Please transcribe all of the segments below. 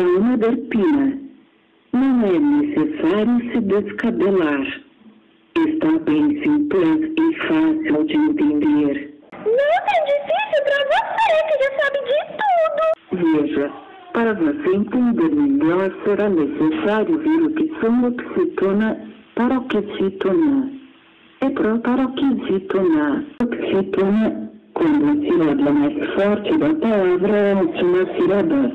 uma derpina. Não é necessário se descabelar. Está bem simples e fácil de entender. Não é difícil para você, que já sabe de tudo. Veja, para você entender melhor, será necessário ver o que são oxítona, paroxítona e proparoxítona. Oxítona, quando a sílaba mais forte da palavra é a última sílaba.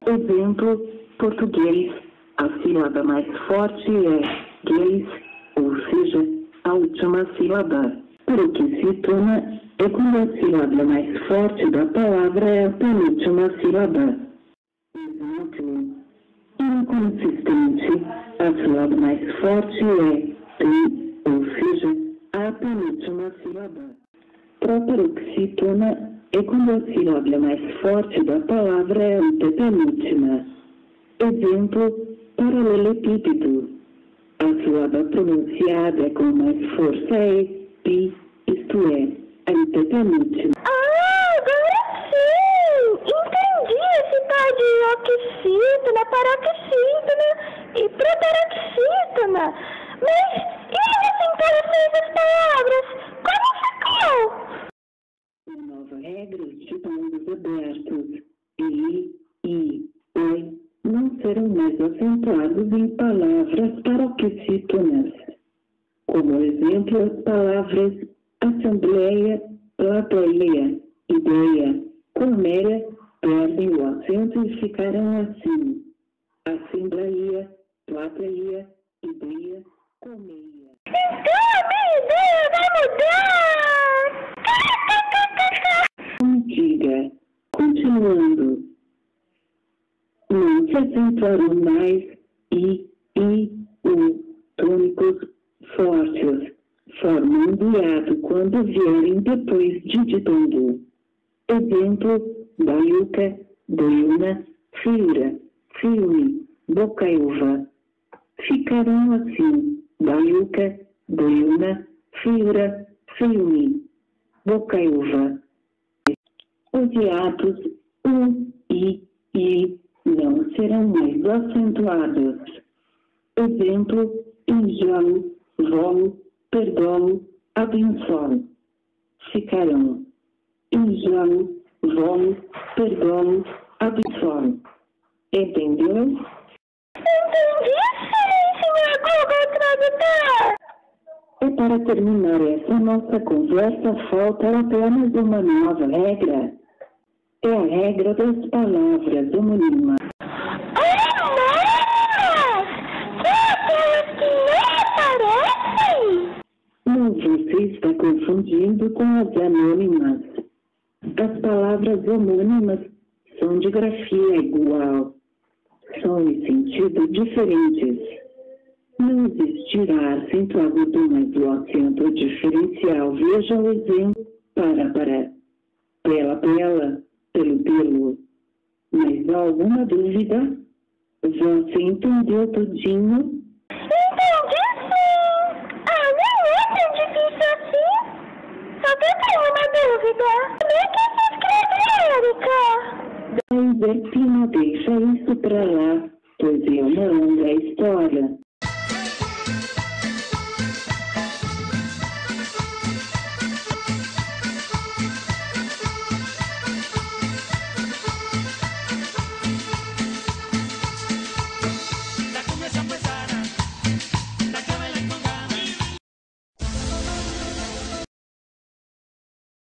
Exemplo, português. A sílaba mais forte é guês, ou seja, a última sílaba. Paroxítona é quando a sílaba mais forte da palavra é a penúltima sílaba. Exemplo, inconsistente. A sílaba mais forte é tem, ou seja, a penúltima sílaba. Proparoxítona é quando a sílaba mais forte da palavra é a antepenúltima. Exemplo, paralelepípedo. A sílaba pronunciada com mais força é pi, isto é, a antepenúltima. Agora sim! Entendi esse tal de oxítona, paroxítona e proparoxítona. Mas e as interações das palavras? Como ficou? A nova regra, os ditondos abertos e, oi, não serão mais acentuados em palavras paroxítonas. Como exemplo, as palavras assembleia, plateia, ideia, colmeia perdem o acento e ficarão assim: assembleia, plateia, ideia, colmeia. Então a minha ideia vai mudar! Diga, continuando. Não se acentuarão mais u tônicos fortes, formando hiato quando vierem depois de ditongo. Exemplo, baiuca, boiuna, fiura, filme, bocaiúva. Ficarão assim: baiuca, boiuna, fiura, filme, bocaiúva. Os hiatos u e não serão mais acentuados. Exemplo, enjolo, volo, perdolo, abençolo. Ficarão: enjolo, volo, perdolo, abençolo. Entendeu? Entendi sim, senhor Google Tradutor! E para terminar essa nossa conversa, falta apenas uma nova regra. É a regra das palavras homônimas. Não, você está confundindo com as anônimas. As palavras homônimas são de grafia igual. São em sentido diferentes. Não existirá acento agudo, mas o acento diferencial. Veja o exemplo: para, pela, pelo. Mas há alguma dúvida? Você entendeu tudinho? Entendi sim! Nem é tão difícil assim. Só que eu tenho uma dúvida. Como é que se escreve Érica? Mas, Pina, deixa isso pra lá.